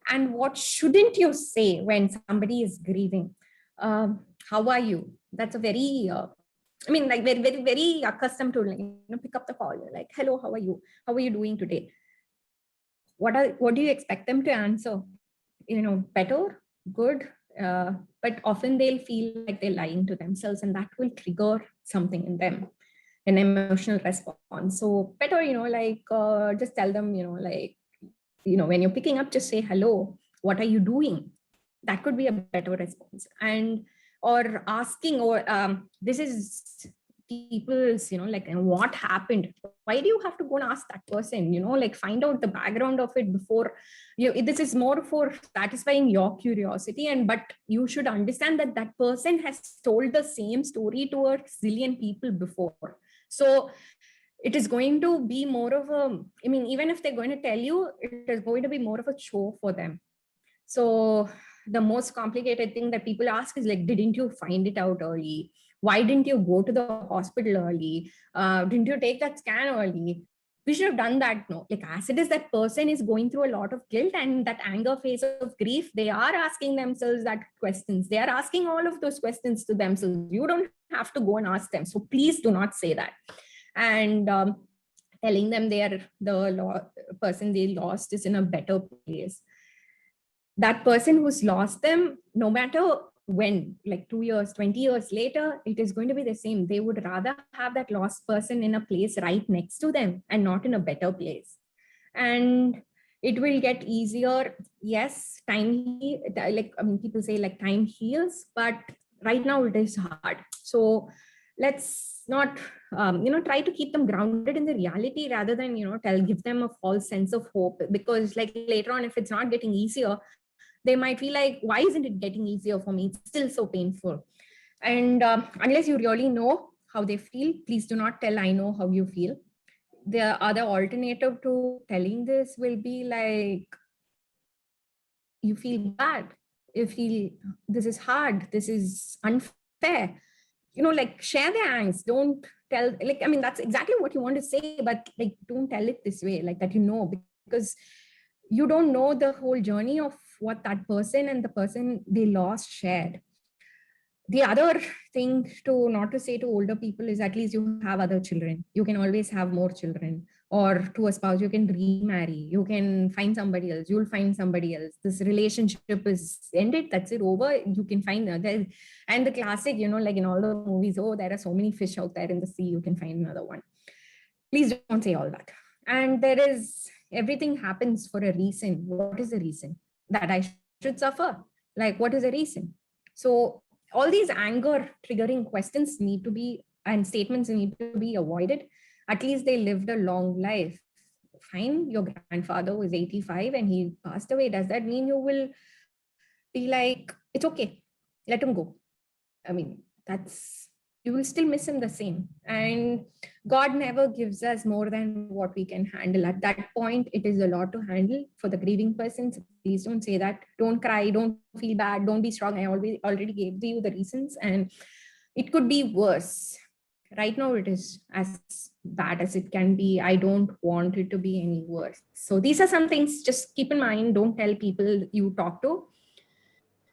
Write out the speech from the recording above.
And what shouldn't you say when somebody is grieving? How are you? That's a very, like very, very, very accustomed to, like, pick up the call. You're like, hello, how are you? How are you doing today? What do you expect them to answer? Better, good. But often they'll feel like they're lying to themselves, and that will trigger something in them, an emotional response. So better, just tell them, when you're picking up, just say, hello, what are you doing? That could be a better response. And or asking, or this is people's, like, what happened? Why do you have to go and ask that person? Like, find out the background of it before this is more for satisfying your curiosity. But you should understand that that person has told the same story to a zillion people before. So it is going to be more of a, even if they're going to tell you, it is going to be more of a chore for them. So the most complicated thing that people ask is, like, didn't you find it out early? Why didn't you go to the hospital early? Didn't you take that scan early? We should have done that. No, like, as it is, that person is going through a lot of guilt and that anger phase of grief. They are asking themselves that questions. They are asking all of those questions to themselves. You don't have to go and ask them. So please do not say that. And telling them the person they lost is in a better place. That person who's lost them, no matter when, like 2 years, 20 years later, it is going to be the same. They would rather have that lost person in a place right next to them and not in a better place. And it will get easier. Yes, people say, like, time heals, but right now it is hard. So let's not, try to keep them grounded in the reality rather than, give them a false sense of hope. Because, like, later on, if it's not getting easier, they might feel like, why isn't it getting easier for me? It's still so painful. And unless you really know how they feel, please do not tell, I know how you feel. The other alternative to telling this will be like, you feel bad, you feel this is hard, this is unfair. Like, share their angst. Don't tell, like, that's exactly what you want to say, but, like, don't tell it this way, like that, because you don't know the whole journey of what that person and the person they lost shared. The other thing to not to say to older people is, at least you have other children. You can always have more children, or to a spouse, you can remarry, you can find somebody else, you'll find somebody else. This relationship is ended, that's it, over. You can find another. And the classic, like in all the movies, oh, there are so many fish out there in the sea, you can find another one. Please don't say all that. And everything happens for a reason. What is the reason? That I should suffer? Like, what is the reason? So all these anger triggering questions need to be, and statements need to be avoided. At least they lived a long life. Fine, your grandfather was 85 and he passed away. Does that mean you will be like, it's okay, let him go? You will still miss him the same. And God never gives us more than what we can handle. At that point, it is a lot to handle for the grieving person. So please don't say that. Don't cry, don't feel bad, don't be strong. I already gave you the reasons, and it could be worse. Right now, it is as bad as it can be. I don't want it to be any worse. So these are some things, just keep in mind. Don't tell people you talk to.